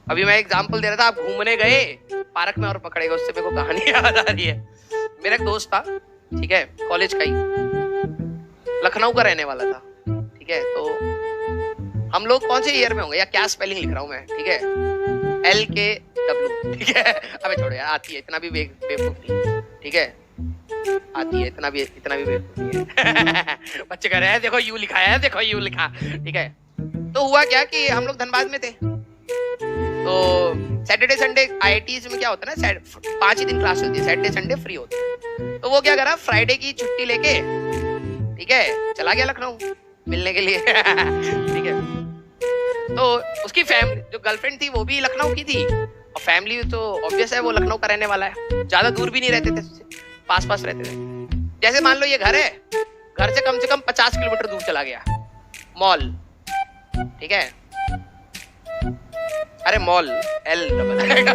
अभी मैं एग्जांपल दे रहा था, आप घूमने गए पार्क में और पकड़े गए, उससे मेरे को कहानी याद आ रही है। मेरा एक दोस्त था, ठीक है, कॉलेज का ही, लखनऊ का रहने वाला था, ठीक है। तो हम लोग कौन से ईयर में होंगे, या क्या स्पेलिंग लिख रहा हूँ मैं, ठीक है, LKW, ठीक है। अबे छोड़ो यार, आती है, इतना भी बेवकूफ नहीं, ठीक है, आती है, इतना भी बेवकूफ नहीं है। बच्चे कह रहे हैं देखो यू लिखा है, देखो यू लिखा, ठीक है। तो हुआ क्या कि हम लोग धनबाद में थे, तो सैटरडे संडे IITs में क्या होता है ना, 5 ही दिन क्लास होती है, सैटरडे संडे फ्री होते हैं। तो वो क्या करा, फ्राइडे की छुट्टी लेके, ठीक है, चला गया लखनऊ मिलने के लिए। ठीक है। तो उसकी फैमिली, जो गर्लफ्रेंड थी वो भी लखनऊ की थी, और फैमिली तो ऑब्वियस है वो लखनऊ का रहने वाला है, ज्यादा दूर भी नहीं रहते थे, पास पास रहते थे। जैसे मान लो ये घर है, घर से कम 50 किलोमीटर दूर चला गया मॉल, ठीक है, अरे मॉल L ठीक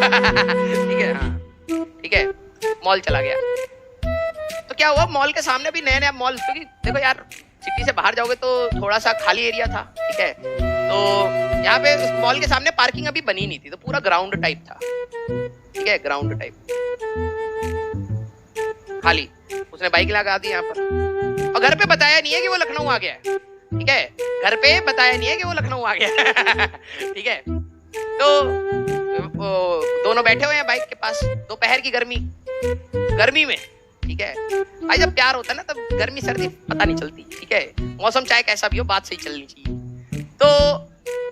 है, हाँ ठीक है, मॉल चला गया। तो क्या हुआ, मॉल के सामने भी नया नया मॉल, क्योंकि देखो यार सिटी से बाहर जाओगे तो थोड़ा सा खाली एरिया था, ठीक है। तो यहाँ पे उस मॉल के सामने पार्किंग अभी बनी नहीं थी, तो पूरा ग्राउंड टाइप था, ठीक है, ग्राउंड टाइप खाली। उसने बाइक लगा दी यहाँ पर, और घर पे बताया नहीं है कि वो लखनऊ आ गया है, ठीक है, घर पे बताया नहीं है कि वो लखनऊ आ गया। ठीक है। तो दोनों बैठे हुए हैं बाइक के पास, दोपहर की गर्मी में, ठीक है। भाई जब प्यार होता है ना, तब गर्मी सर्दी पता नहीं चलती, ठीक है, मौसम चाहे कैसा भी हो, बात सही चलनी चाहिए। तो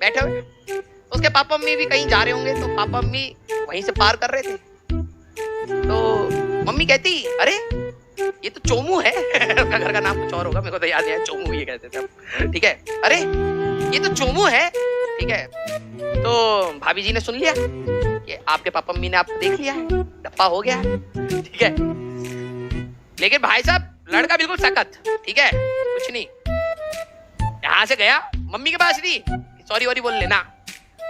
बैठे हुए, तो उसके पापा मम्मी भी कहीं जा रहे होंगे, तो पापा मम्मी वहीं से पार कर रहे थे। तो मम्मी कहती, अरे ये तो चोमू है। उसका घर का नाम कुछ और होगा, मेरे को तो याद नहीं है, चोमू ये कहते थे हम, ठीक है। अरे ये तो चोमू है, ठीक है। तो भाभी जी ने सुन लिया कि आपके पापा मम्मी ने आपको देख लिया है, डप्पा हो गया है, ठीक है। लेकिन भाई साहब लड़का बिल्कुल सकत, ठीक है, कुछ नहीं, यहां से गया मम्मी के पास नहीं, सॉरी वॉरी बोल लेना,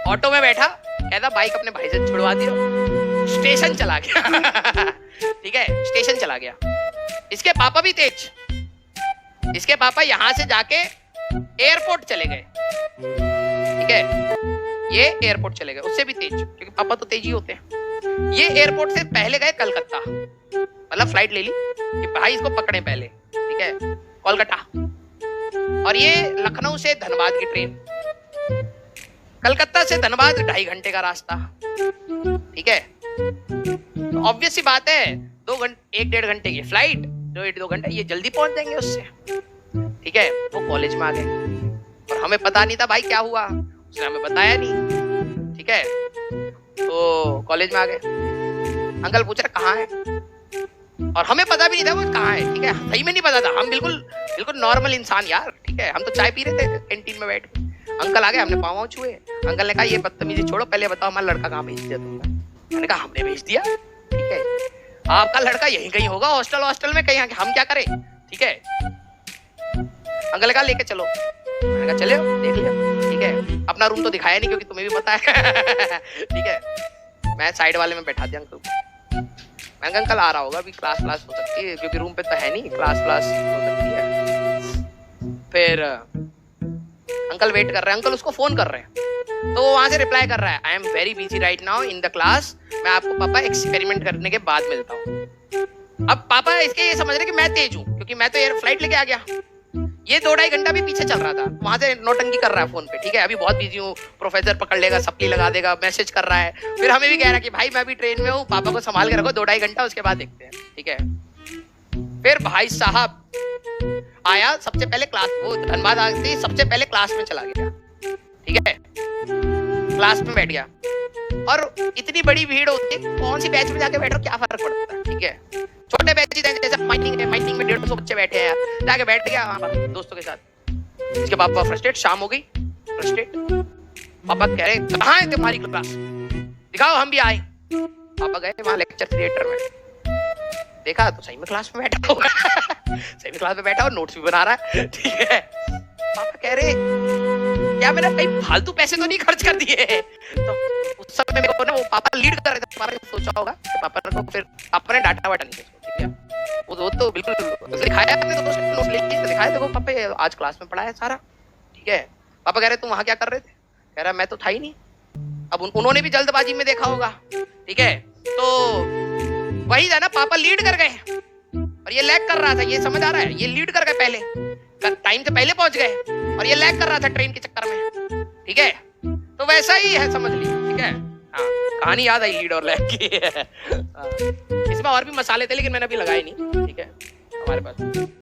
ऑटो में बैठा, कहता बाइक अपने भाई से छुड़वा दियो, स्टेशन चला गया। ठीक है, स्टेशन चला गया। इसके पापा भी तेज, इसके पापा यहां से जाके एयरपोर्ट चले गए, ठीक है, ये एयरपोर्ट चले गए, उससे भी तेज, क्योंकि पापा तो तेज ही होते हैं। ये एयरपोर्ट से पहले गए कलकत्ता, मतलब फ्लाइट ले ली कि भाई इसको पकड़े पहले, ठीक है, कोलकाता। और ये लखनऊ से धनबाद की ट्रेन, कलकत्ता से धनबाद 2.5 घंटे का रास्ता, ठीक है। तो ऑब्वियस सी बात है, 1-1.5 घंटे की फ्लाइट, 1-2 घंटे, ये जल्दी पहुंच जाएंगे उससे, ठीक है। वो कॉलेज में आ गए, और हमें पता नहीं था भाई क्या हुआ, उसने हमें बताया नहीं, ठीक है। तो कॉलेज में आ गए, अंकल पूछ रहे कहाँ है, और हमें पता भी नहीं था वो कहाँ है, ठीक है, सही में नहीं पता था, हम बिल्कुल नॉर्मल इंसान यार, ठीक है, हम तो चाय पी रहे थे कैंटीन में बैठ के। अंकल आ गए, हमने पाँव छुए, अंकल ने कहा ये बदतमीजी छोड़ो, पहले बताओ हमारा लड़का कहाँ भेज दिया तुमने। मैंने कहा हमने भेज दिया, ठीक है, आपका लड़का यहीं कहीं होगा, हॉस्टल में कहीं, हम क्या करें, ठीक है। अंकल ने कहा लेके चलो, मैंने कहा चले देख लिया, ठीक है, अपना रूम तो दिखाया नहीं क्योंकि तुम्हें भी पता है। ठीक है, मैं साइड वाले में बैठा दिया अंकल को, मैं अंकल आ रहा होगा, अभी क्लास हो सकती है, क्योंकि रूम पे तो है नहीं, क्लास हो सकती है। फिर अंकल वेट कर रहे हैं, अंकल उसको फोन कर रहे हैं, तो वो वहां से रिप्लाई कर रहा है, I am very busy right now in the class, मैं आपको पापा एक्सपेरिमेंट करने के बाद मिलता हूँ। अब पापा इसके ये समझ रहे कि मैं तेज हूँ, क्योंकि मैं तो एयर फ्लाइट लेके आ गया, ये 2-2.5 घंटा भी पीछे चल रहा था, वहां से नोटंकी कर रहा है फोन पे, ठीक है, अभी बहुत बिजी हूँ, प्रोफेसर पकड़ लेगा, सप्ली लगा देगा, मैसेज कर रहा है। फिर हमें भी कह रहा है कि भाई मैं भी ट्रेन में हूँ, पापा को संभाल के रखो 2-2.5 घंटा, उसके बाद देखते हैं, ठीक है। फिर भाई साहब आया, सबसे पहले क्लास, वो धनबाद आते सबसे पहले क्लास में चला गया, ठीक है, क्लास में बैठ गया, और इतनी बड़ी भीड़ होती है, कौन सी बैच में जाके बैठो क्या फर्क पड़ता है, ठीक है। छोटे बैच जैसे माइनिंग में 150 बच्चे बैठे हैं, जाके बैठ गया वहां पर दोस्तों के साथ। इसके पापा फ्रस्ट्रेट, शाम हो गई, फ्रस्ट्रेट, पापा कह रहे कहाँ है तुम्हारी क्लास, दिखाओ हम भी आए। पापा गए वहां लेक्चर थिएटर में, देखा तो सही में क्लास में बैठा होगा, सही में क्लास में बैठा और नोट्स भी बना रहा है, ठीक है। पापा कह रहे क्या मैंने कहीं फालतू पैसे तो नहीं खर्च कर दिए। तो उस समय मेरे को ना वो पापा लीड कर रहे थे, पापा ने सोचा होगा, पापा को फिर पापा ने डांटा वाटा नहीं, ठीक है, वो तो बिल्कुल दिखाया अपने दोस्त ने, नोट लेके दिखाया, देखो पापा आज क्लास में पढ़ा है सारा, ठीक है। पापा कह रहे तुम वहां क्या कर रहे थे, कह रहा मैं तो था ही नहीं, अब उन्होंने भी जल्दबाजी में देखा होगा, ठीक है। तो वही था ना, पापा लीड कर गए और ये लैग कर रहा था, ये समझ आ रहा है, ये लीड कर गए पहले, टाइम से पहले पहुंच गए और ये लैग कर रहा था ट्रेन के चक्कर में, ठीक है। तो वैसा ही है, समझ लीजिए, ठीक है। हाँ, कहानी याद आई लीड और लैग की। इसमें और भी मसाले थे लेकिन मैंने अभी लगाए नहीं, ठीक है, हमारे पास।